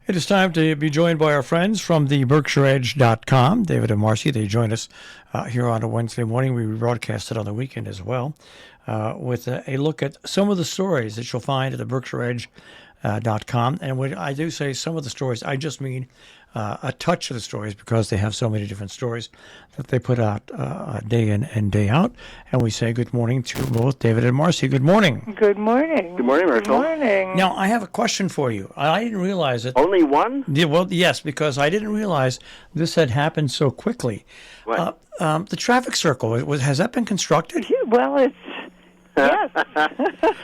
It is time to be joined by our friends from the BerkshireEdge.com, David and Marcy. They join us here on a Wednesday morning. We broadcast it on the weekend as well, with a look at some of the stories that you'll find at the BerkshireEdge.com. And when I do say some of the stories, I just mean a touch of the stories, because they have so many different stories that they put out day in and day out. And we say good morning to both David and Marcy. Good morning. Good morning. Good morning, Rachel. Good morning. Now, I have a question for you. I didn't realize it. Only one? Yeah, well, yes, because I didn't realize this had happened so quickly. What? The traffic circle, has that been constructed? Well, it's yes.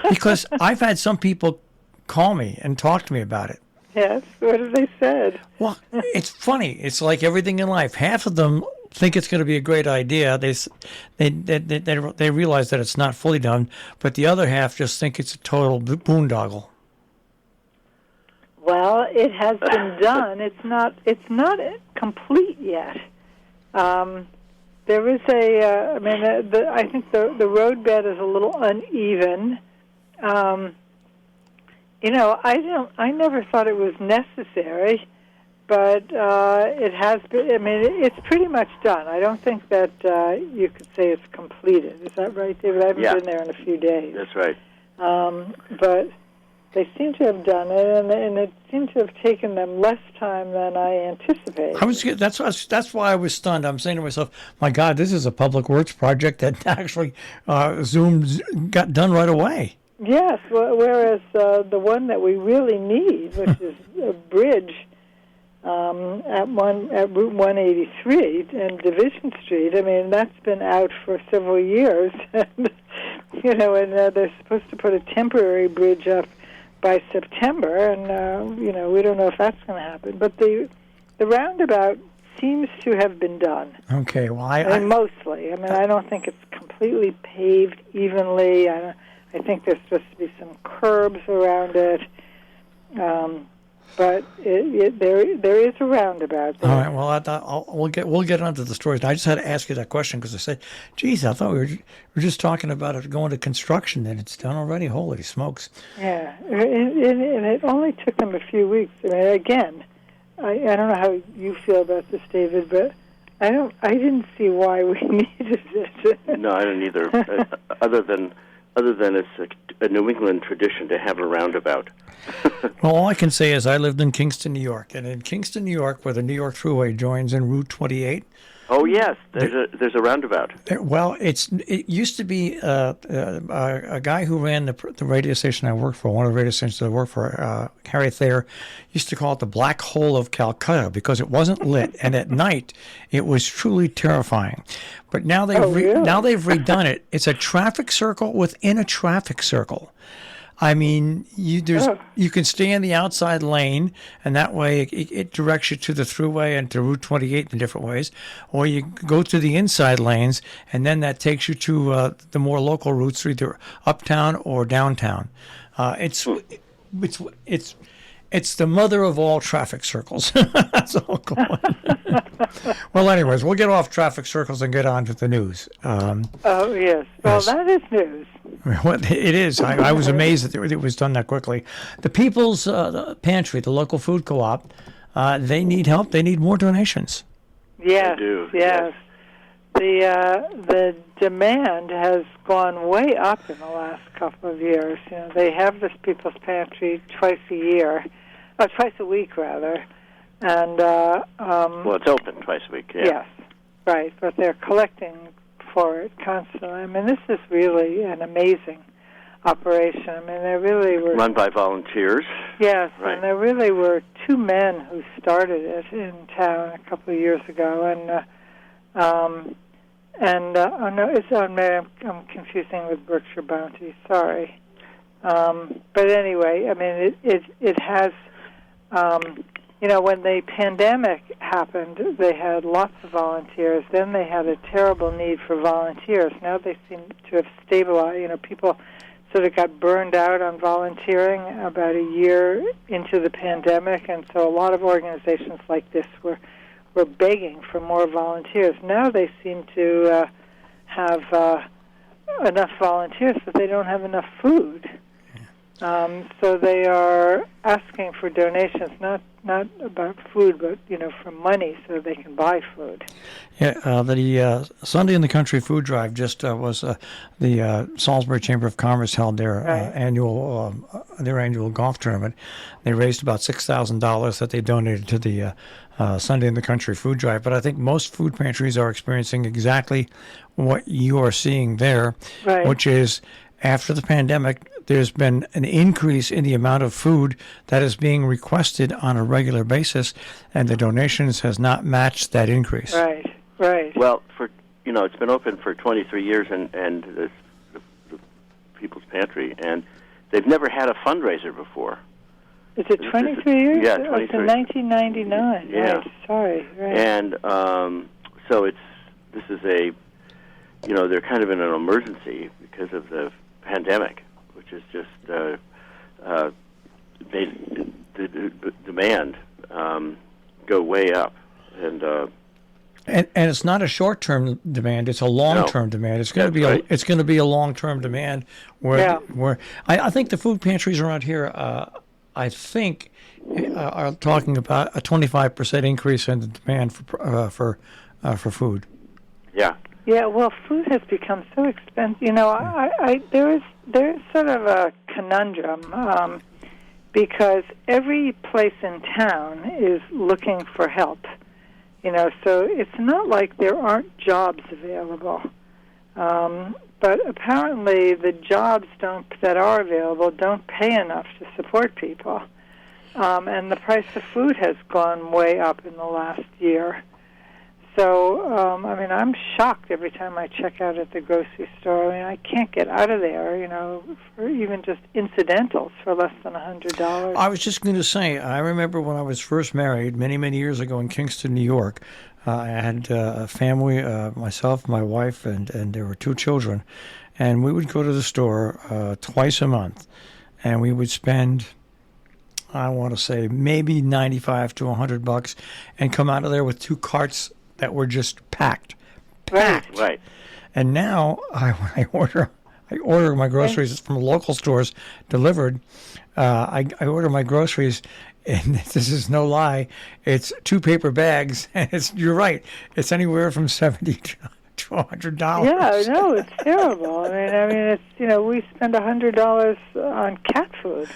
Because I've had some people call me and talk to me about it. Yes. What have they said? Well, it's funny. It's like everything in life. Half of them think it's going to be a great idea. They realize that it's not fully done, but the other half just think it's a total boondoggle. Well, it has been done. It's not complete yet. There is I think the roadbed is a little uneven. I never thought it was necessary, but it has been. I mean, it's pretty much done. I don't think that you could say it's completed. Is that right, David? I haven't been there in a few days. That's right. But they seem to have done it, and it seemed to have taken them less time than I anticipated. That's why I was stunned. I'm saying to myself, my God, this is a public works project that actually got done right away. Yes, whereas the one that we really need, which is a bridge at Route 183 and Division Street, I mean, that's been out for several years. And they're supposed to put a temporary bridge up by September, and, we don't know if that's going to happen. But the roundabout seems to have been done. Okay, well, mostly. I mean, I don't think it's completely paved evenly. I think there's supposed to be some curbs around it, but there is a roundabout there. All right. Well, we'll get onto the stories. I just had to ask you that question because I said, "Geez, I thought we were just talking about it going to construction, and it's done already." Holy smokes! Yeah, and it only took them a few weeks. I mean, again, I don't know how you feel about this, David, but I didn't see why we needed it. No, I don't either. Other than it's a New England tradition to have a roundabout. Well, all I can say is I lived in Kingston, New York, and in Kingston, New York, where the New York Thruway joins in Route 28. Oh yes, there's a roundabout. Well, it used to be a guy who ran the radio station I worked for. One of the radio stations I worked for, Harry Thayer, used to call it the Black Hole of Calcutta because it wasn't lit, and at night it was truly terrifying. But now they've redone it. It's a traffic circle within a traffic circle. I mean, you can stay in the outside lane, and that way it directs you to the thruway and to Route 28 in different ways. Or you go to the inside lanes, and then that takes you to the more local routes, either uptown or downtown. It's the mother of all traffic circles. That's all going. Well, anyways, we'll get off traffic circles and get on to the news. Oh, yes. Well, yes. That is news. Well, it is. I was amazed that it was done that quickly. The People's Pantry, the local food co-op, they need help. They need more donations. Yes, they do. Yes. The demand has gone way up in the last couple of years. They have this People's Pantry twice a week rather, and well, it's open twice a week. Yeah. Yes, right. But they're collecting for it constantly. I mean, this is really an amazing operation. I mean, there really were run by volunteers. Yes, right. And there really were two men who started it in town a couple of years ago, I'm confusing with Berkshire Bounty. Sorry, but anyway, I mean, it has. When the pandemic happened, they had lots of volunteers. Then they had a terrible need for volunteers. Now they seem to have stabilized. People sort of got burned out on volunteering about a year into the pandemic, and so a lot of organizations like this were begging for more volunteers. Now they seem to have enough volunteers, but they don't have enough food. So they are asking for donations, not about food, but for money, so they can buy food. Yeah, the Sunday in the Country food drive just was the Salisbury Chamber of Commerce held their annual golf tournament. They raised about $6,000 that they donated to the Sunday in the Country food drive. But I think most food pantries are experiencing exactly what you are seeing there, Right. which is after the pandemic, there's been an increase in the amount of food that is being requested on a regular basis, and the donations has not matched that increase. Right. Well, it's been open for 23 years, and the People's Pantry, and they've never had a fundraiser before. Is it 23 years? Yeah, It's 23. in 1999. Yeah. Right. Sorry. Right. And so this is they're kind of in an emergency because of the pandemic, which is just made the demand go way up, and it's not a short-term demand; it's a long-term demand. It's going to be it's going to be a long-term demand. Where I think the food pantries around here, I think, are talking about a 25% increase in the demand for food. Yeah. Yeah, well, food has become so expensive. There is sort of a conundrum because every place in town is looking for help. So it's not like there aren't jobs available. But apparently the jobs that are available don't pay enough to support people. And the price of food has gone way up in the last year. So, I'm shocked every time I check out at the grocery store. I can't get out of there, for even just incidentals for less than $100. I was just going to say, I remember when I was first married many, many years ago in Kingston, New York. I had a family, myself, my wife, and there were 2 children. And we would go to the store twice a month, and we would spend, I want to say, maybe $95 to $100, and come out of there with 2 carts that were just packed. Right. And now I order my groceries from local stores delivered. I order my groceries, and this is no lie. It's 2 paper bags, and you're right. It's anywhere from $70 to $100. Yeah, no, it's terrible. It's we spend $100 on cat food.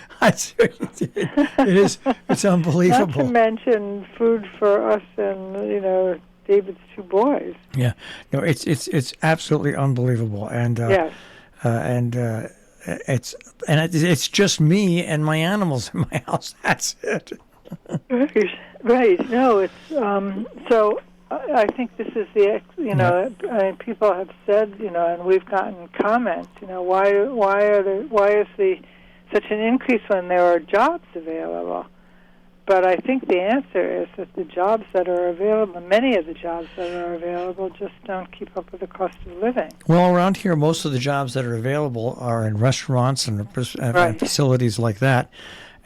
It's unbelievable. Not to mention food for us and David's 2 boys. Yeah, no, it's absolutely unbelievable, and yes. It's just me and my animals in my house. That's it. Right. No, it's so. I think this is people have said, and we've gotten comments. Why is such an increase when there are jobs available? But I think the answer is that the jobs that are available, many of the jobs that are available, just don't keep up with the cost of living. Well, around here, most of the jobs that are available are in restaurants and facilities like that.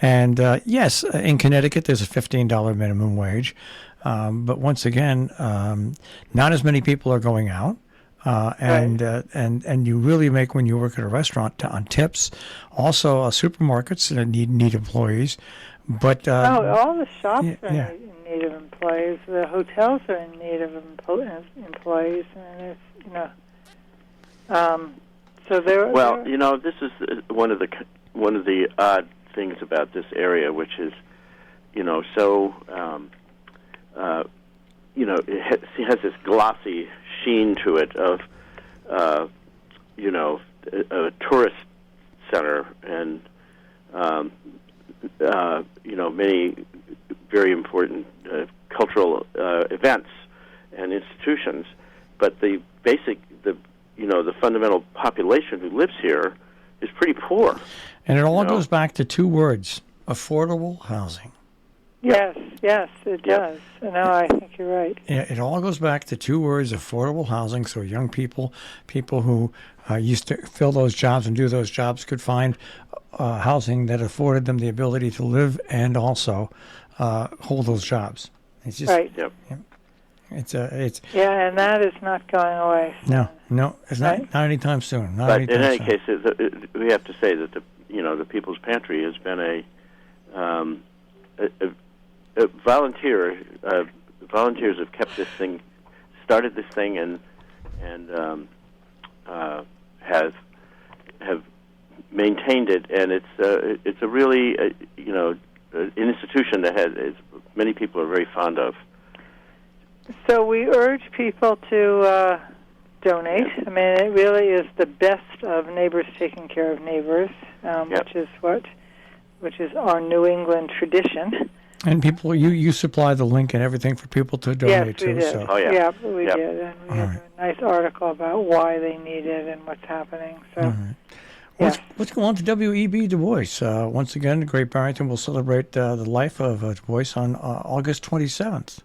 And yes, in Connecticut, there's a $15 minimum wage. But once again, not as many people are going out. And you really make when you work at a restaurant on tips. Also, supermarkets need employees. But all the shops are in need of employees. The hotels are in need of employees, and so there. Well, this is one of the odd things about this area, which is, so it has this glossy sheen to it of, a tourist center and. Many very important cultural events and institutions, but the fundamental population who lives here is pretty poor. And it all goes back to 2 words: affordable housing. Yes, it does. No, I think you're right. Yeah, it all goes back to 2 words: affordable housing. So young people who used to fill those jobs and do those jobs could find housing that afforded them the ability to live and also hold those jobs. It's just right. Yep. It's and that is not going away. No, it's not anytime soon. But in any case, we have to say that the People's Pantry has been a volunteer. Volunteers have kept this thing, started this thing, and have maintained it, and it's a really an institution that many people are very fond of. So we urge people to donate. I mean, it really is the best of neighbors taking care of neighbors, which is our New England tradition. And people, you supply the link and everything for people to donate yes, we to. did. So. Oh, yeah. Yeah, we did. And we have a nice article about why they need it and what's happening. So, right. Let's go on to W.E.B. Du Bois. Once again, Great Barrington will celebrate the life of Du Bois on August 27th.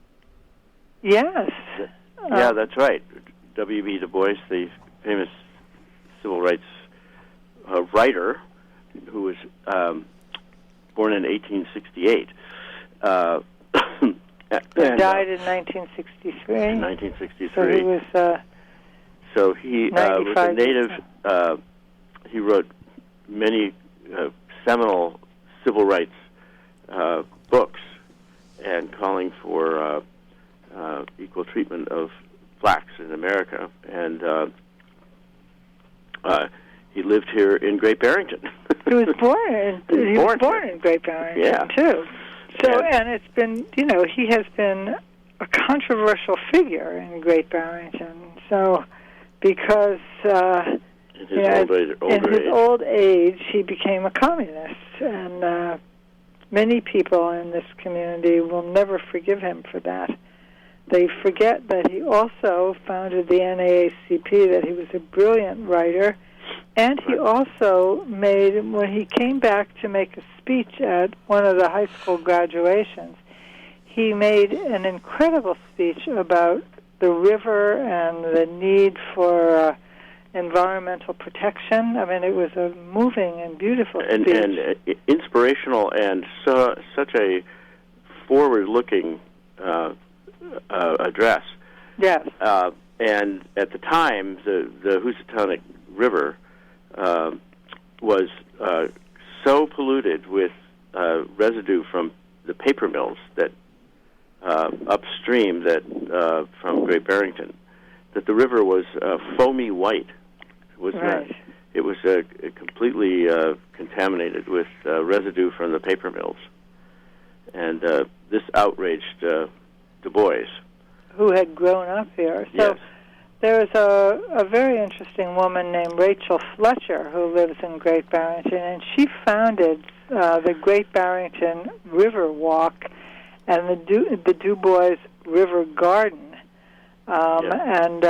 Yes. Yeah, that's right. W.E.B. Du Bois, the famous civil rights writer, who was born in 1868. Died in 1963. In 1963. So he was. So he was a native. He wrote many seminal civil rights books, and calling for equal treatment of blacks in America. And he lived here in Great Barrington. He was born. He was born in Great Barrington too. So, and it's been, he has been a controversial figure in Great Barrington. So, because in his old age, he became a communist, and many people in this community will never forgive him for that. They forget that he also founded the NAACP, that he was a brilliant writer, and he also when he came back to make a speech at one of the high school graduations, he made an incredible speech about the river and the need for environmental protection. I mean, it was a moving and beautiful speech. And inspirational, and such a forward-looking address. Yes. And at the time, the Housatonic River was so polluted with residue from the paper mills that upstream from Great Barrington, that the river was foamy white. It was right. It was completely contaminated with residue from the paper mills, and this outraged Du Bois, who had grown up here. So yes. There's a very interesting woman named Rachel Fletcher who lives in Great Barrington, and she founded the Great Barrington River Walk and the Du Bois River Garden. And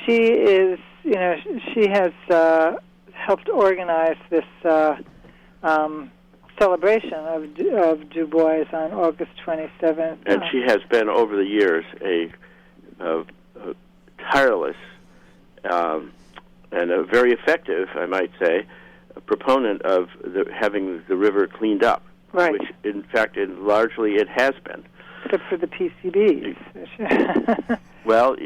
she is, she has helped organize this celebration of Du Bois on August 27th. And she has been, over the years, a tireless and a very effective, I might say, a proponent of having the river cleaned up, right. Which, in fact, largely it has been. Except for the PCBs. Well,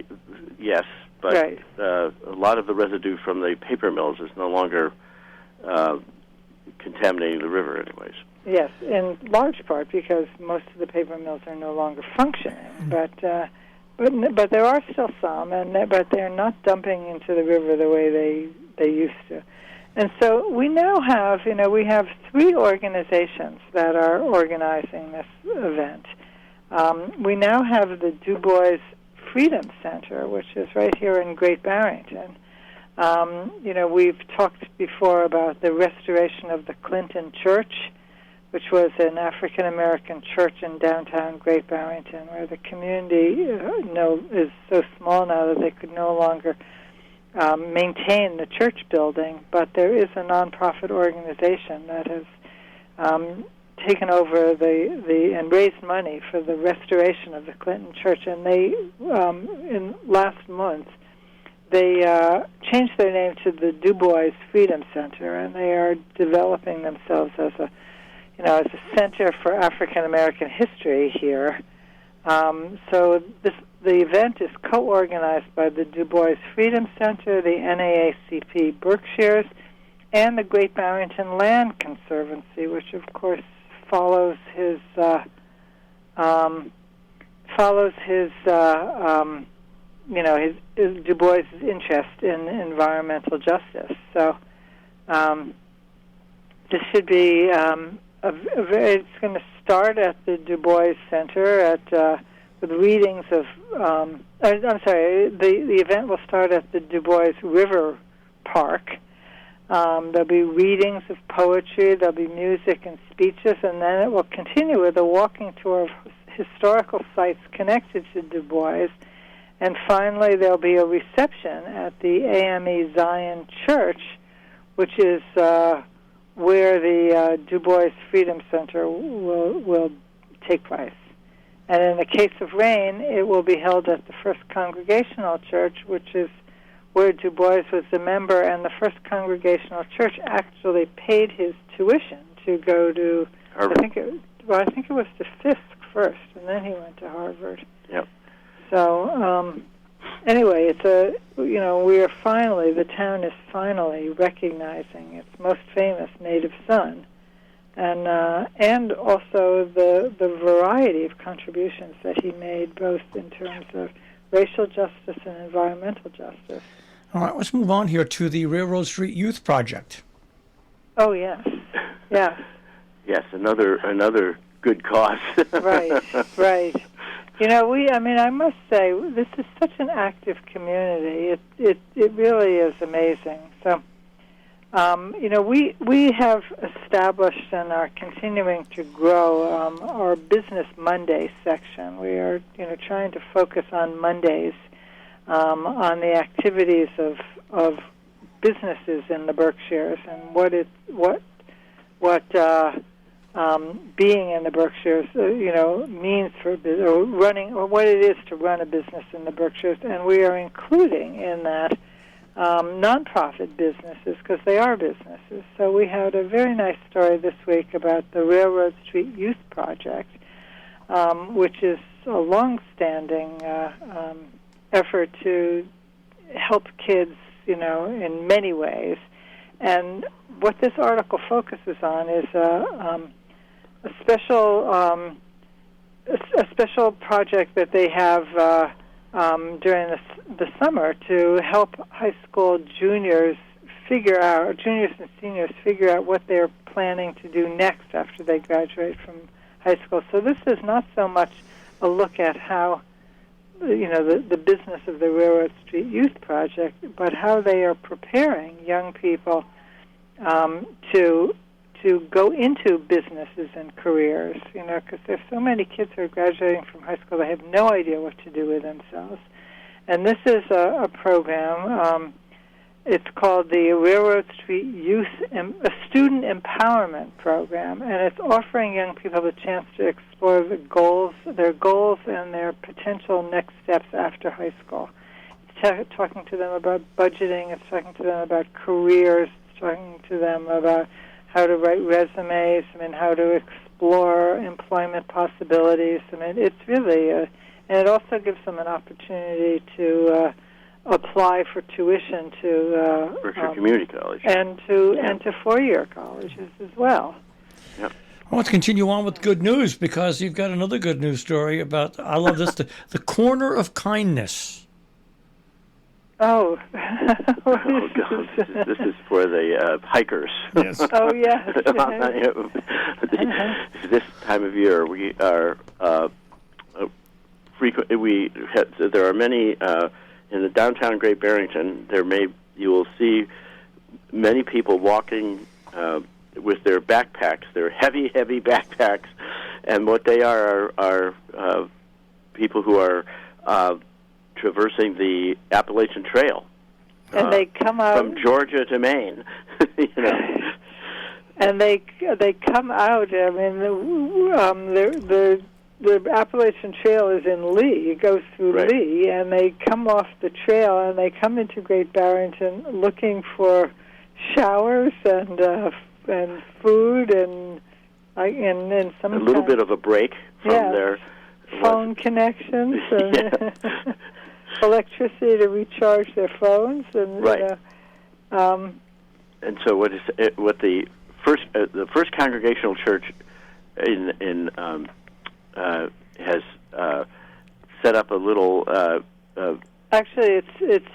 yes, but right. A lot of the residue from the paper mills is no longer contaminating the river anyways. Yes, in large part because most of the paper mills are no longer functioning. But there are still some, but they're not dumping into the river the way they used to. And so we now have, we have 3 organizations that are organizing this event. We now have the Du Bois Freedom Center, which is right here in Great Barrington. We've talked before about the restoration of the Clinton Church, which was an African-American church in downtown Great Barrington, where the community is so small now that they could no longer maintain the church building. But there is a nonprofit organization that has taken over and raised money for the restoration of the Clinton Church. And they, in last month, they changed their name to the Du Bois Freedom Center, and they are developing themselves as a center for African American history here. So the event is co-organized by the Du Bois Freedom Center, the NAACP Berkshires, and the Great Barrington Land Conservancy, which of course follows his Du Bois' interest in environmental justice. So this should be it's going to start at the Du Bois Center with readings of. The event will start at the Du Bois River Park. There'll be readings of poetry, there'll be music and speeches, and then it will continue with a walking tour of historical sites connected to Du Bois. And finally, there'll be a reception at the AME Zion Church, which is where the Du Bois Freedom Center will take place. And in the case of rain, it will be held at the First Congregational Church, which is where Du Bois was a member, and the First Congregational Church actually paid his tuition to go to Harvard. I think it was to Fisk first, and then he went to Harvard. Yep. So anyway, the town is finally recognizing its most famous native son, and also the variety of contributions that he made, both in terms of racial justice and environmental justice. All right, let's move on here to the Railroad Street Youth Project. Oh, yes. Yeah. Yes, another good cause. Right. I must say, this is such an active community. It really is amazing. So, we have established and are continuing to grow our Business Monday section. We are, trying to focus on Mondays, on the activities of businesses in the Berkshires and what being in the Berkshires, means for what it is to run a business in the Berkshires, and we are including in that nonprofit businesses, because they are businesses. So we had a very nice story this week about the Railroad Street Youth Project, which is a long-standing effort to help kids, in many ways. And what this article focuses on is a special project that they have during the summer to help high school juniors and seniors figure out what they're planning to do next after they graduate from high school. So this is not so much a look at how the business of the Railroad Street Youth Project, but how they are preparing young people to go into businesses and careers, because there's so many kids who are graduating from high school, they have no idea what to do with themselves. And this is a program, it's called the Railroad Street Youth, a Student Empowerment Program, and it's offering young people the chance to explore their goals and their potential next steps after high school. It's talking to them about budgeting, it's talking to them about careers, it's talking to them about how to write resumes, how to explore employment possibilities. It's really, and it also gives them an opportunity to apply for tuition to Berkshire Community College and to four-year colleges as well. Yep. I want to continue on with good news, because you've got another good news story about, I love this, the Corner of Kindness. Oh. Oh, God. This is for the hikers. Yes. Oh, yes. This time of year, we are frequent. There are many in the downtown Great Barrington. You will see many people walking with their backpacks. They're heavy backpacks, and what they are people who are traversing the Appalachian Trail. And they come out from Georgia to Maine. And they come out. The Appalachian Trail is in Lee. It goes through Lee, and they come off the trail and they come into Great Barrington looking for showers and food and some a little bit of a break from their phone connections and electricity to recharge their phones and so what the first Congregational Church in has set up a little. Actually, it's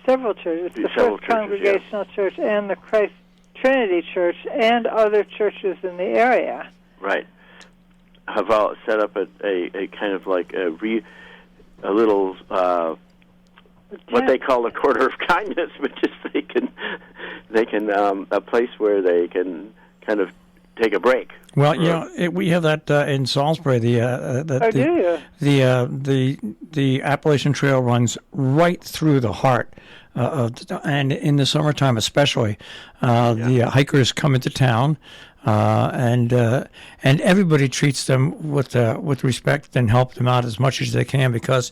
several churches. It's the Several First churches, Congregational Church and the Christ Trinity Church and other churches in the area. Right. Have all set up a kind of like a little what they call a quarter of kindness, which is they can a place where they can kind of take a break. Well, we have that in Salisbury. The Appalachian Trail runs right through the heart, and in the summertime especially, the hikers come into town, and everybody treats them with respect and help them out as much as they can, because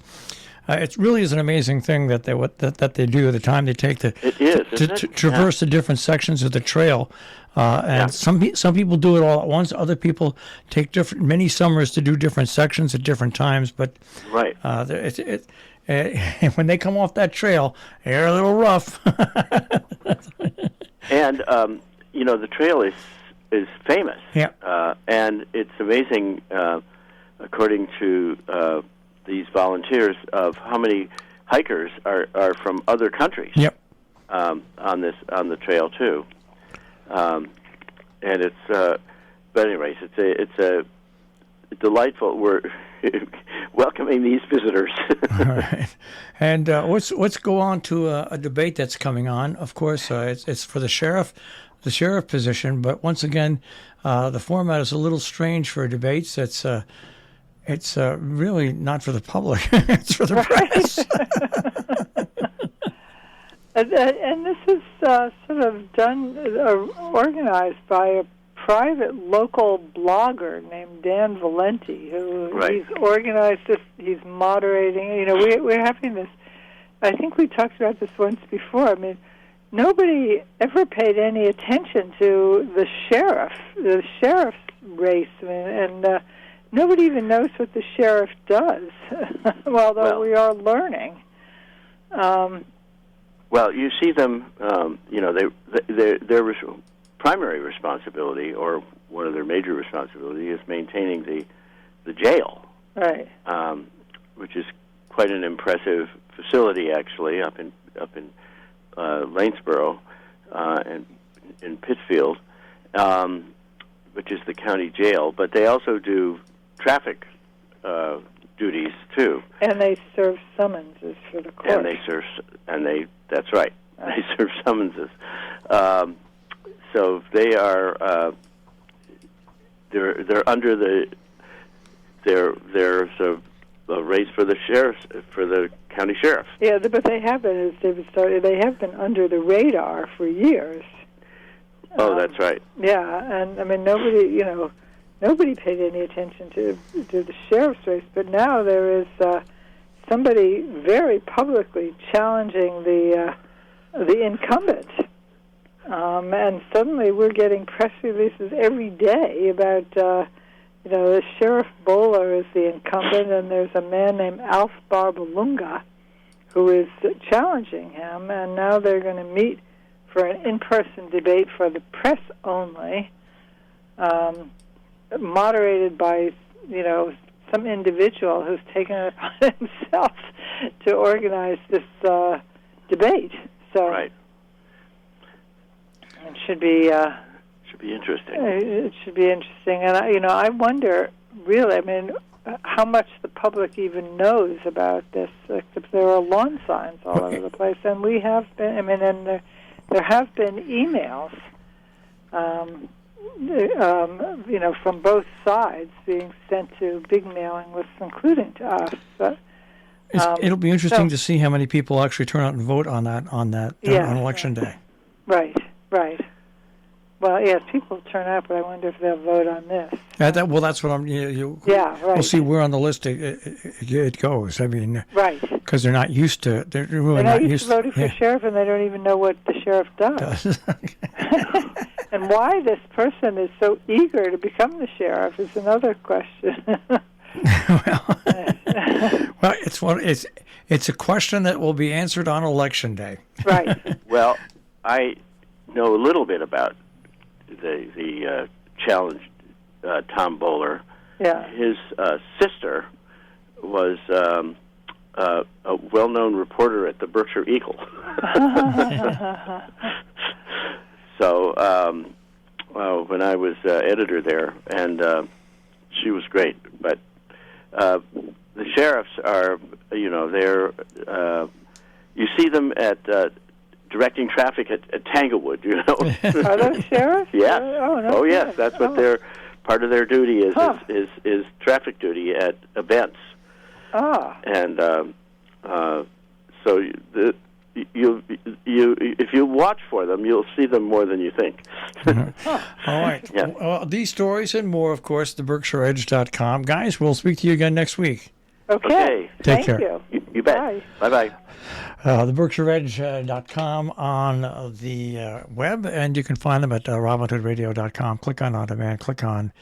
it really is an amazing thing that they do. The time they take to traverse the different sections of the trail, some people do it all at once. Other people take many summers to do different sections at different times. But right, Mm-hmm. When they come off that trail, they're a little rough. And the trail is famous. Yeah, and it's amazing, according to these volunteers, of how many hikers are from other countries. Yep. On the trail too, and it's but anyways, it's a delightful. We're welcoming these visitors. All right, and let's go on to a debate that's coming on. Of course, it's for the sheriff position, but once again, the format is a little strange for debates. It's really not for the public. It's for the press. And this is sort of done, organized by a private local blogger named Dan Valenti, who he's organized this. He's moderating. We're having this. I think we talked about this once before. I mean, nobody ever paid any attention to the sheriff's race, and nobody even knows what the sheriff does. Although we are learning. Well, you see them. Their primary responsibility, or one of their major responsibility, is maintaining the jail, right? Which is quite an impressive facility, actually, up in Lanesboro and in Pittsfield, which is the county jail. But they also do traffic duties too. And they serve summonses for the court. That's right. They serve summonses. So they are they're under there's a race for the county sheriff. Yeah, but they have been, as David started, they have been under the radar for years. Oh, that's right. Yeah, and I mean nobody paid any attention to the sheriff's race, but now there is somebody very publicly challenging the incumbent, and suddenly we're getting press releases every day about the Sheriff Bowler is the incumbent, and there's a man named Alf Barbalunga who is challenging him, and now they're going to meet for an in-person debate for the press only, moderated by some individual who's taken it upon himself to organize this debate. So right. It should be interesting. It should be interesting, and I wonder, really, I mean, how much the public even knows about this. Except there are lawn signs all over the place, and we have been. I mean, and there have been emails, from both sides being sent to big mailing lists, including to us. But, it'll be interesting to see how many people actually turn out and vote on election day. Right. Well, yes, people turn out, but I wonder if they'll vote on this. That's what I'm. Right. We'll see where on the list it goes. I mean, right, because they're not used to. They're really not used to voting for sheriff, and they don't even know what the sheriff does. And why this person is so eager to become the sheriff is another question. It's a question that will be answered on election day. Right. Well, know a little bit about the challenged Tom Bowler. Yeah. His sister was a well-known reporter at the Berkshire Eagle. So when I was editor there, and she was great. But the sheriffs are, they're you see them at directing traffic at Tanglewood. Are those sheriffs? Yes. Oh, no. Oh, yes. That's what their part of their duty is. Huh. Is traffic duty at events. Ah. And so if you watch for them, you'll see them more than you think. All right. Yeah. Well, these stories and more, of course, the BerkshireEdge.com. Guys, we'll speak to you again next week. Okay. Take Thank care. you. You bet. Bye. Bye-bye. The BerkshireEdge.com on the web, and you can find them at RobinHoodRadio.com. Click on demand, click on